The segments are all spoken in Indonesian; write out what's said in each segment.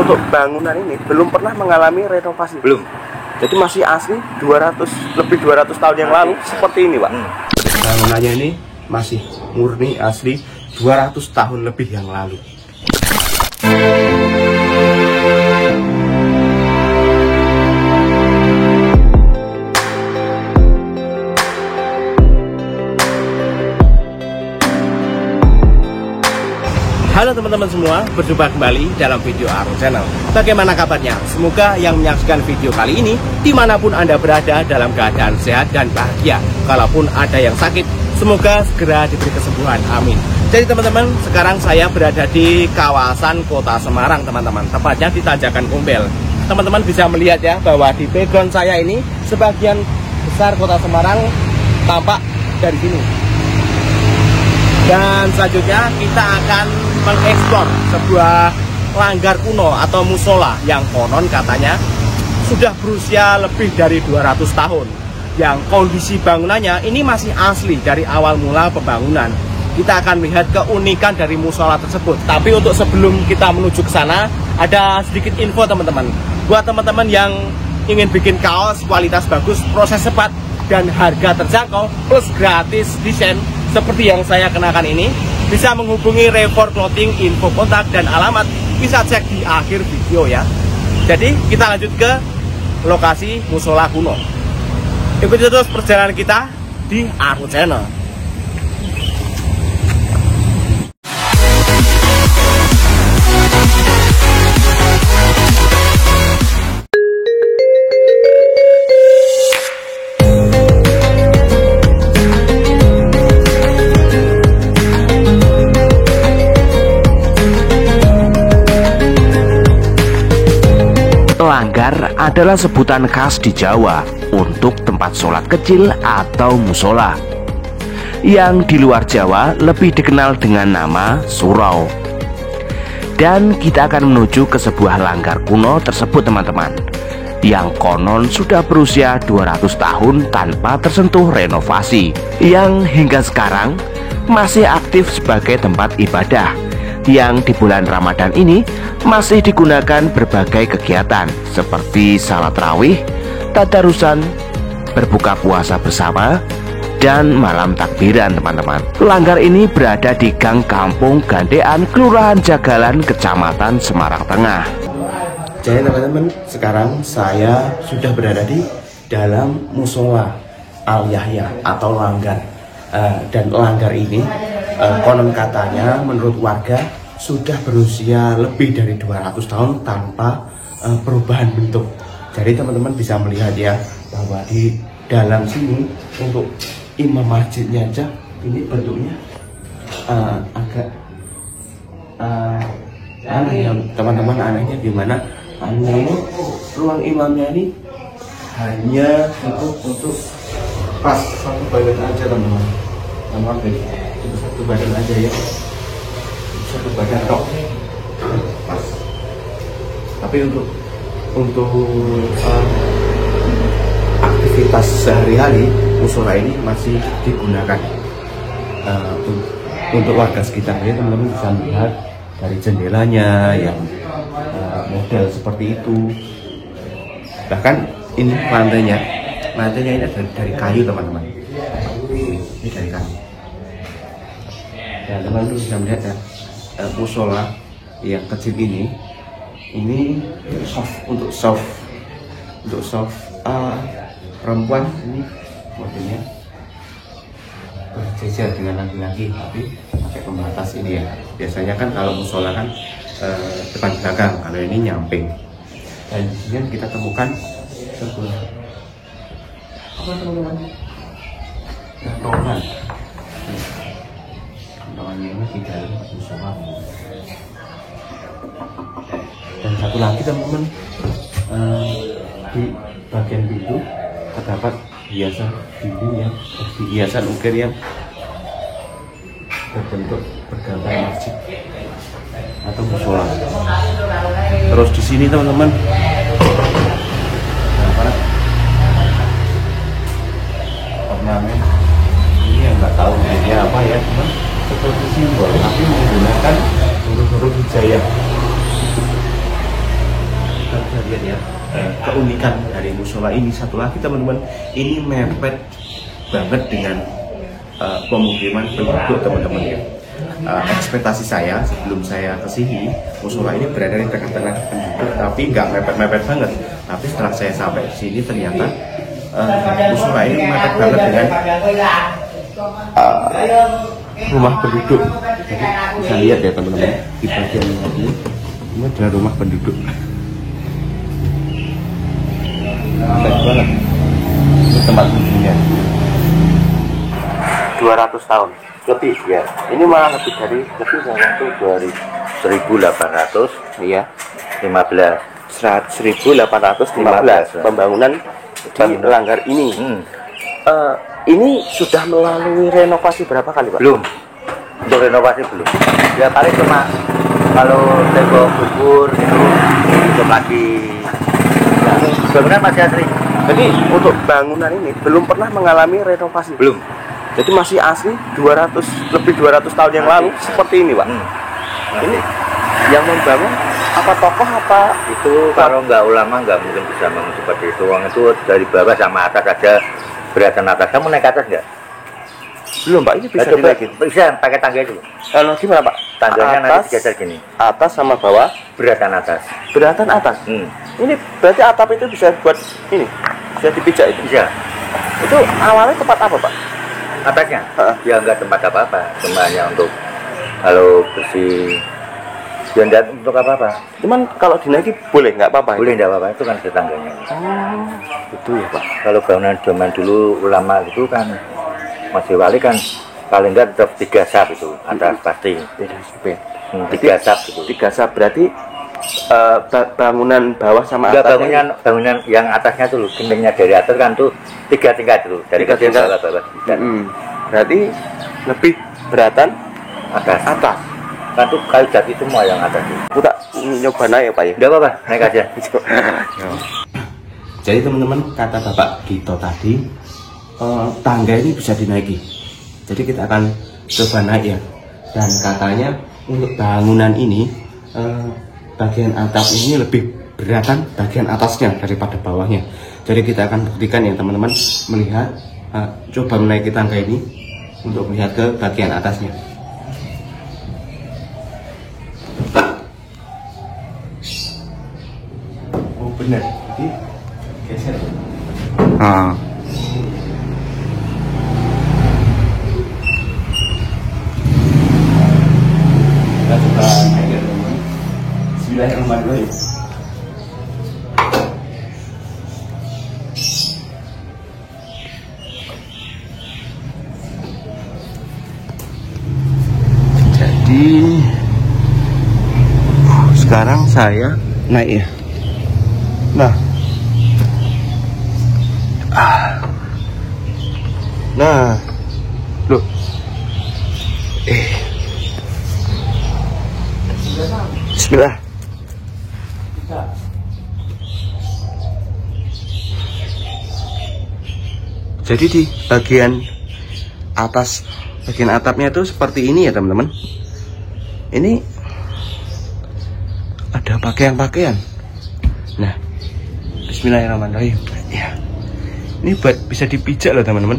untuk bangunan ini belum pernah mengalami renovasi. Belum. Jadi masih asli 200 tahun yang lalu seperti ini, Pak. Bangunannya ini masih murni asli 200 tahun lebih yang lalu. Halo teman-teman semua, berjumpa kembali dalam video Arul Channel. Bagaimana kabarnya? Semoga yang menyaksikan video kali ini dimanapun Anda berada dalam keadaan sehat dan bahagia. Kalaupun ada yang sakit, semoga segera diberi kesembuhan, amin. Jadi teman-teman, sekarang saya berada di kawasan Kota Semarang teman-teman, tepatnya di Tanjakan Umbel. Teman-teman bisa melihat ya bahwa di background saya ini sebagian besar Kota Semarang tampak dari sini. Dan selanjutnya kita akan mengeksplor sebuah langgar kuno atau musola yang konon katanya sudah berusia lebih dari 200 tahun. Yang kondisi bangunannya ini masih asli dari awal mula pembangunan. Kita akan melihat keunikan dari musola tersebut. Tapi untuk sebelum kita menuju ke sana, ada sedikit info teman-teman. Buat teman-teman yang ingin bikin kaos kualitas bagus, proses cepat, dan harga terjangkau plus gratis desain seperti yang saya kenakan ini, bisa menghubungi Revor Clothing. Info kontak dan alamat bisa cek di akhir video ya. Jadi kita lanjut ke lokasi musola kuno. Ikuti terus perjalanan kita di Arul Channel. Langgar adalah sebutan khas di Jawa untuk tempat sholat kecil atau musola, yang di luar Jawa lebih dikenal dengan nama surau. Dan kita akan menuju ke sebuah langgar kuno tersebut teman-teman, yang konon sudah berusia 200 tahun tanpa tersentuh renovasi, yang hingga sekarang masih aktif sebagai tempat ibadah, yang di bulan Ramadan ini masih digunakan berbagai kegiatan seperti salat rawih, tadarusan, berbuka puasa bersama, dan malam takbiran teman-teman. Langgar ini berada di Gang Kampung Gandean, Kelurahan Jagalan, Kecamatan Semarang Tengah. Jadi teman-teman, sekarang saya sudah berada di dalam musola Al Yahya atau langgar. Dan langgar ini konon katanya menurut warga sudah berusia lebih dari 200 tahun tanpa perubahan bentuk. Jadi teman-teman bisa melihat ya bahwa di dalam sini untuk imam masjidnya aja ini bentuknya agak aneh ya teman-teman. Anehnya gimana? Aneh ini ruang imamnya ini hanya untuk pas satu badan aja teman-teman. Satu badan aja ya, satu badan tok pas. Tapi untuk aktivitas sehari-hari musola ini masih digunakan untuk warga sekitarnya. Teman-teman bisa melihat dari jendelanya yang model seperti itu. Bahkan ini lantainya ini dari kayu teman-teman. Ini dari kayu. Ya, teman-teman bisa melihat ya, musola yang kecil ini soft perempuan ini modelnya berjejer dengan laki-laki tapi pakai pembatas ini ya. Biasanya kan kalau musola kan depan belakang, kalau ini nyamping. Dan di sini kita temukan sebuah apa teman-teman? Gantongan. Gantongannya ini di dalam musola. Dan satu lagi teman-teman, di bagian pintu terdapat hiasan dinding yang hiasan ukir yang berbentuk bergambar masjid atau musola. Terus di sini teman-teman ornamen ini yang nggak tahu ini apa ya, cuman seperti simbol tapi menggunakan huruf-huruf hijaiyah. keunikan dari musola ini satu lagi teman-teman, ini mepet banget dengan pemukiman penduduk teman-teman ya. Ekspektasi saya sebelum saya kesini, musola ini berada di tengah-tengah penduduk tapi nggak mepet-mepet banget. Tapi setelah saya sampai di sini ternyata musola ini mepet banget dengan rumah penduduk. Jadi bisa lihat ya teman-teman, di bagian ini adalah rumah penduduk. Mepet banget. Ini tempat kunjungnya 200 tahun lebih ya. Ini malah lebih dari itu 1800 ya, 1815 pembangunan di Langgar ini. Ini sudah melalui renovasi berapa kali Pak? Belum, untuk renovasi belum. Ya paling cuma kalau tembok bubur itu untuk lagi. Ya, bangunan masih asli. Jadi untuk bangunan ini belum pernah mengalami renovasi. Belum. Jadi masih asli 200 tahun yang lalu seperti ini Pak. Ini yang membangun apa tokoh apa itu? Kalau nggak ulama nggak mungkin bisa bangun seperti itu. Uang itu dari bawah sama atas aja, beratan atas. Kamu naik atas nggak? Belum Pak, ini bisa dinaikin. Bisa pakai tangga itu. Kalau gimana Pak? Tangganya nanti digeser gini. Atas sama bawah, Beratan atas. beratan atas. Ini berarti atap itu bisa buat ini, bisa dipijak itu. Bisa. Itu awalnya tempat apa Pak? Atasnya? Ya nggak tempat apa-apa, cuma hanya untuk kalau bersih. Ya nggak untuk apa-apa. Cuman kalau dinaiki boleh nggak apa-apa? Boleh nggak apa-apa, itu kan tetangganya. Oh, itu ya Pak. Kalau bangunan zaman dulu ulama itu kan masih wali kan paling nggak tetap 3 sap itu atas pasti. 3 sap itu. 3 sap berarti bangunan bawah sama enggak, atasnya. bangunan yang atasnya tuh dindingnya dari atas kan tuh 3 tingkat dulu, dari kecil ke bawah. Berarti lebih beratan atas. Kan tuh kayu jati semua yang atas itu. Aku tak nyoba naik ya Pak ya. Enggak apa-apa, naik aja. Jadi teman-teman, kata Bapak Gito tadi, tangga ini bisa dinaiki. Jadi kita akan coba naik ya. Dan katanya untuk bangunan ini bagian atap ini lebih beratan bagian atasnya daripada bawahnya. Jadi kita akan buktikan ya teman-teman, melihat coba menaiki tangga ini untuk melihat ke bagian atasnya. Oh benar, jadi geser. Kita coba naik ya teman-teman. Bismillahirrahmanirrahim. Jadi sekarang saya naik ya. Nah, loh, Bismillah. Jadi di bagian atas, bagian atapnya itu seperti ini ya teman-teman. Ini ada pakaian-pakaian. Nah, Bismillahirrahmanirrahim. Ya, ini buat bisa dipijak loh teman-teman.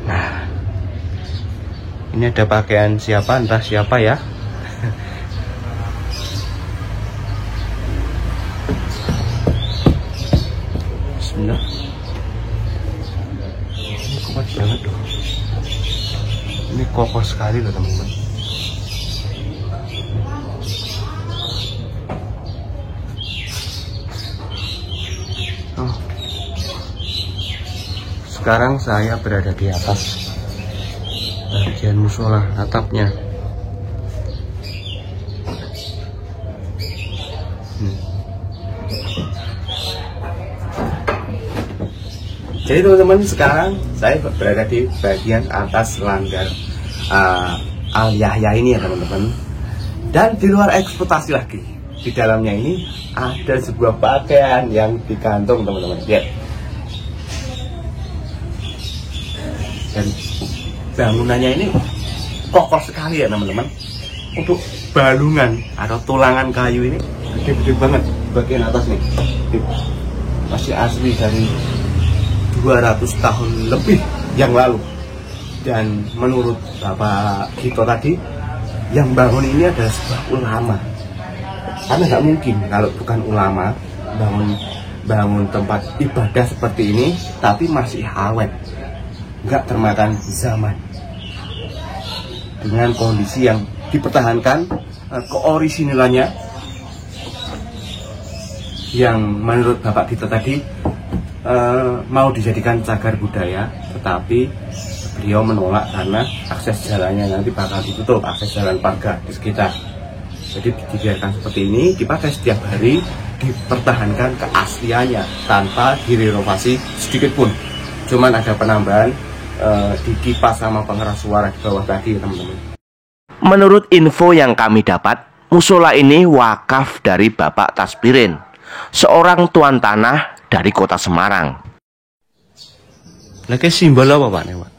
Nah, ini ada pakaian siapa, entah siapa ya. Bismillah. Ini kuat banget loh. Ini kokoh sekali loh teman-teman. Sekarang saya berada di atas bagian musola atapnya. Jadi teman-teman, sekarang saya berada di bagian atas langgar Al Yahya ini ya teman-teman. Dan di luar ekspektasi lagi, di dalamnya ini ada sebuah pakaian yang digantung teman-teman. Lihat. Dan bangunannya ini kokoh sekali ya teman-teman. untuk balungan atau tulangan kayu ini gede-gede banget bagian atas nih. Masih asli dari 200 tahun lebih yang lalu. Dan menurut Bapak Gito tadi, yang bangun ini adalah sebuah ulama. Karena nggak mungkin kalau bukan ulama bangun tempat ibadah seperti ini, tapi masih awet, nggak termakan zaman, dengan kondisi yang dipertahankan keorisinalannya, yang menurut Bapak Gito tadi mau dijadikan cagar budaya, tetapi beliau menolak karena akses jalannya nanti bakal ditutup, akses jalan pagar di sekitar. Jadi dibiarkan seperti ini, dipakai setiap hari, dipertahankan keasliannya tanpa direnovasi sedikit pun. Cuman ada penambahan di kipas sama pengeras suara di bawah tadi, teman-teman. Menurut info yang kami dapat, musola ini wakaf dari Bapak Tasbirin, seorang tuan tanah dari kota Semarang. Lagi simbol apa Pak nih, Pak?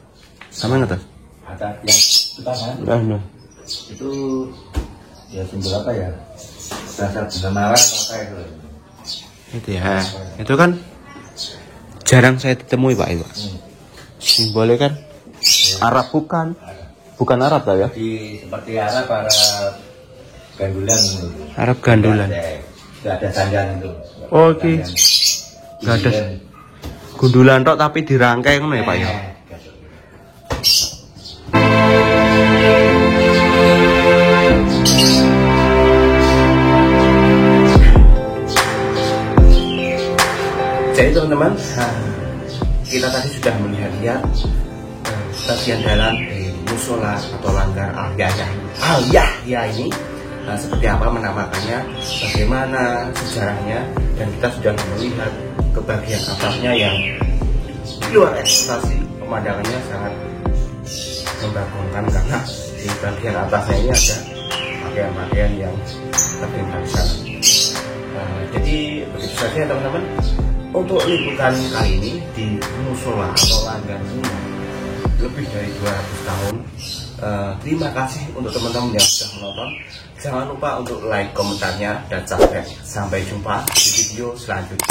Sama nggak? Ada yang kita kan? Itu ya simbol apa ya? Dasar benda marah apa itu? Itu ya. Itu kan jarang saya temui Pak itu. Simbolnya kan Arab bukan? Bukan Arab lah ya? Seperti Arab gandulan itu. Arab gandulan. Tidak ada sandan itu. Oh, oke. Nggak ada gundulan tok tapi dirangkai ngono ya Pak ya. Jadi teman-teman, kita tadi sudah melihat-lihat bagian dalam dari musola atau langgar Al-Yahya ini, seperti apa menamakannya, bagaimana sejarahnya, dan kita sudah melihat ke bagian atasnya yang di luar ekspektasi. Pemandangannya sangat membagongkan karena di bagian atasnya ini ada pakaian-pakaian yang tertimpa di sana. Jadi begitu saja teman-teman untuk liputan kali ini di musola atau langgar ini lebih dari 200 tahun. Terima kasih untuk teman-teman yang sudah menonton. Jangan lupa untuk like, komentarnya, dan subscribe. Sampai jumpa di video selanjutnya.